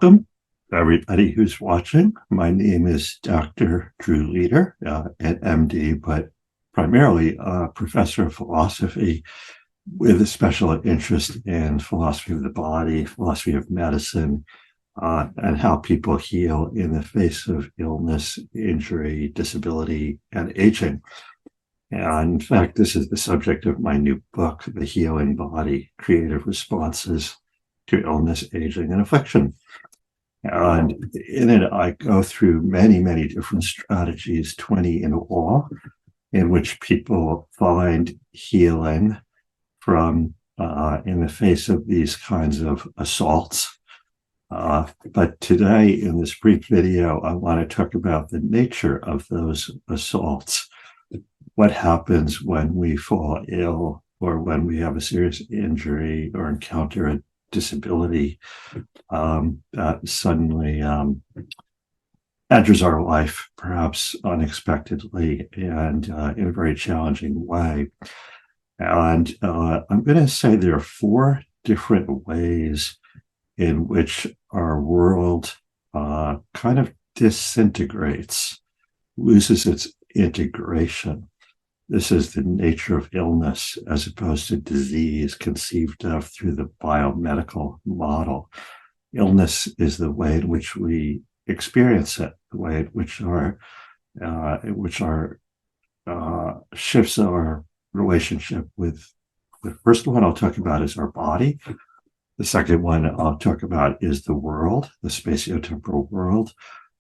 Welcome, everybody who's watching. My name is Dr. Drew Leader, an MD, but primarily a professor of philosophy with a special interest in philosophy of the body, philosophy of medicine, and how people heal in the face of illness, injury, disability, and aging. And in fact, this is the subject of my new book, The Healing Body, Creative Responses to Illness, Aging, and Affliction. And in it, I go through many, many different strategies, 20 in all, in which people find healing from in the face of these kinds of assaults. But today, in this brief video, I want to talk about the nature of those assaults. What happens when we fall ill or when we have a serious injury or encounter a disability that suddenly enters our life, perhaps unexpectedly and in a very challenging way. And I'm going to say there are four different ways in which our world kind of disintegrates, loses its integration. This is the nature of illness as opposed to disease conceived of through the biomedical model. Illness is the way in which we experience it, the way in which our shifts our relationship with. The first one I'll talk about is our body. The second one I'll talk about is the world, the spatiotemporal world.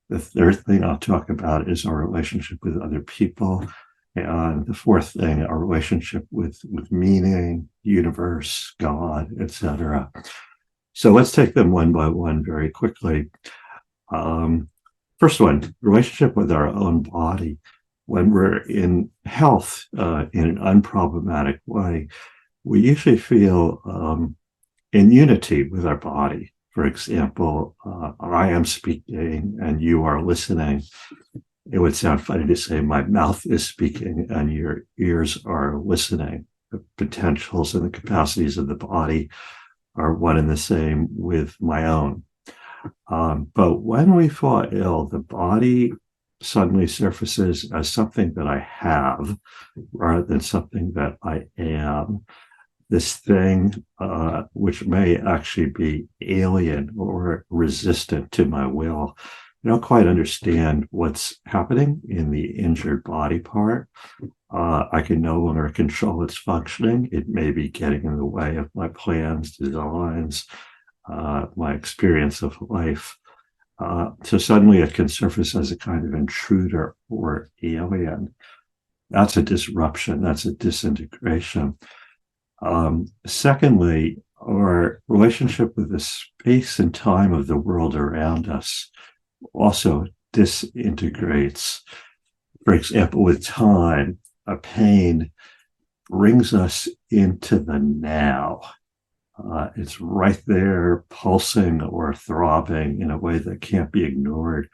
The third thing I'll talk about is our relationship with other people. And the fourth thing, our relationship with meaning, universe, God, etc. So let's take them one by one very quickly. First one, relationship with our own body. When we're in health in an unproblematic way, we usually feel in unity with our body. For example, I am speaking and you are listening. It would sound funny to say my mouth is speaking and your ears are listening. The potentials and the capacities of the body are one and the same with my own. But when we fall ill, the body suddenly surfaces as something that I have rather than something that I am. This thing, which may actually be alien or resistant to my will. I don't quite understand what's happening in the injured body part. I can no longer control its functioning. It may be getting in the way of my plans, designs, my experience of life. So suddenly it can surface as a kind of intruder or alien. That's a disruption. That's a disintegration. Secondly, our relationship with the space and time of the world around us also disintegrates. For example, with time, a pain brings us into the now. It's right there, pulsing or throbbing in a way that can't be ignored.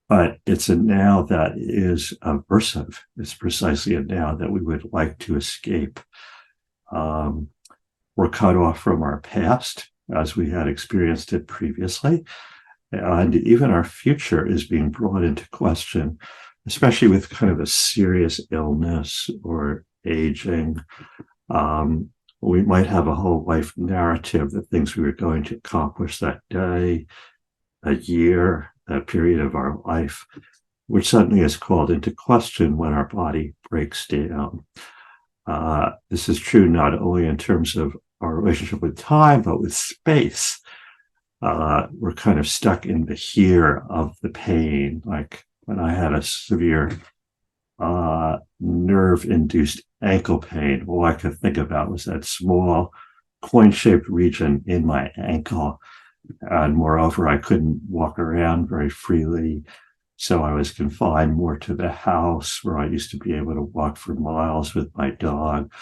But it's a now that is aversive. It's precisely a now that we would like to escape. We're cut off from our past as we had experienced it previously. And even our future is being brought into question, especially with kind of a serious illness or aging. We might have a whole life narrative, the things we were going to accomplish that day, a year, that period of our life, which suddenly is called into question when our body breaks down. This is true not only in terms of our relationship with time, but with space. We're kind of stuck in the here of the pain. Like when I had a severe nerve-induced ankle pain, all I could think about was that small coin-shaped region in my ankle. And moreover, I couldn't walk around very freely. So I was confined more to the house where I used to be able to walk for miles with my dog.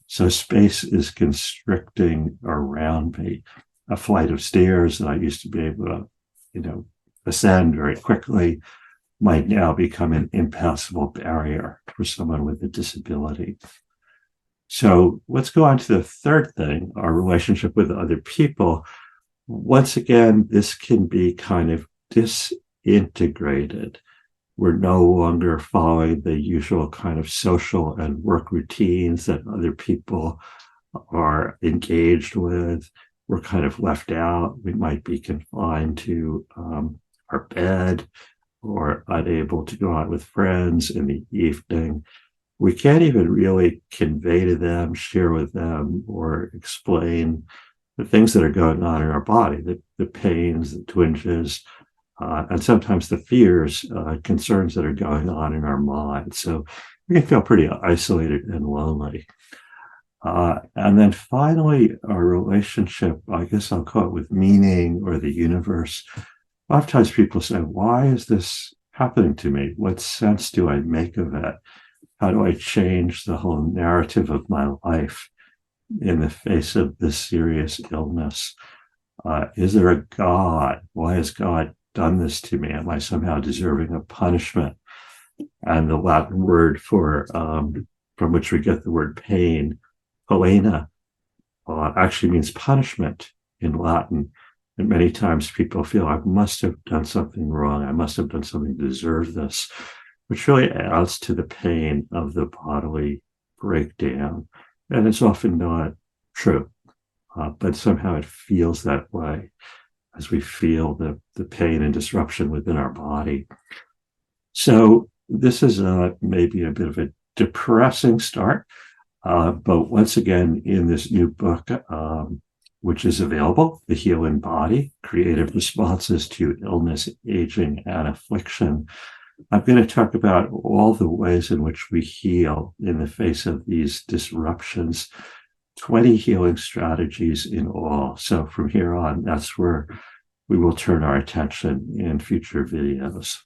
So space is constricting around me. A flight of stairs that I used to be able to, ascend very quickly might now become an impassable barrier for someone with a disability. So let's go on to the third thing, our relationship with other people. Once again, this can be kind of disintegrated. We're no longer following the usual kind of social and work routines that other people are engaged with. We're kind of left out. We might be confined to our bed or unable to go out with friends in the evening. We can't even really convey to them, share with them, or explain the things that are going on in our body, the pains, the twinges, and sometimes the fears, concerns that are going on in our mind. So we can feel pretty isolated and lonely. And then finally, our relationship, I guess I'll call it with meaning or the universe. A lot of times people say, why is this happening to me? What sense do I make of it? How do I change the whole narrative of my life in the face of this serious illness? Is there a God? Why has God done this to me? Am I somehow deserving of punishment? And the Latin word for from which we get the word pain, poena, actually means punishment in Latin. And many times people feel I must have done something wrong. I must have done something to deserve this, which really adds to the pain of the bodily breakdown. And it's often not true, but somehow it feels that way as we feel the pain and disruption within our body. So this is maybe a bit of a depressing start. But once again, in this new book, which is available, The Healing Body, Creative Responses to Illness, Aging, and Affliction, I'm going to talk about all the ways in which we heal in the face of these disruptions, 20 healing strategies in all. So from here on, that's where we will turn our attention in future videos.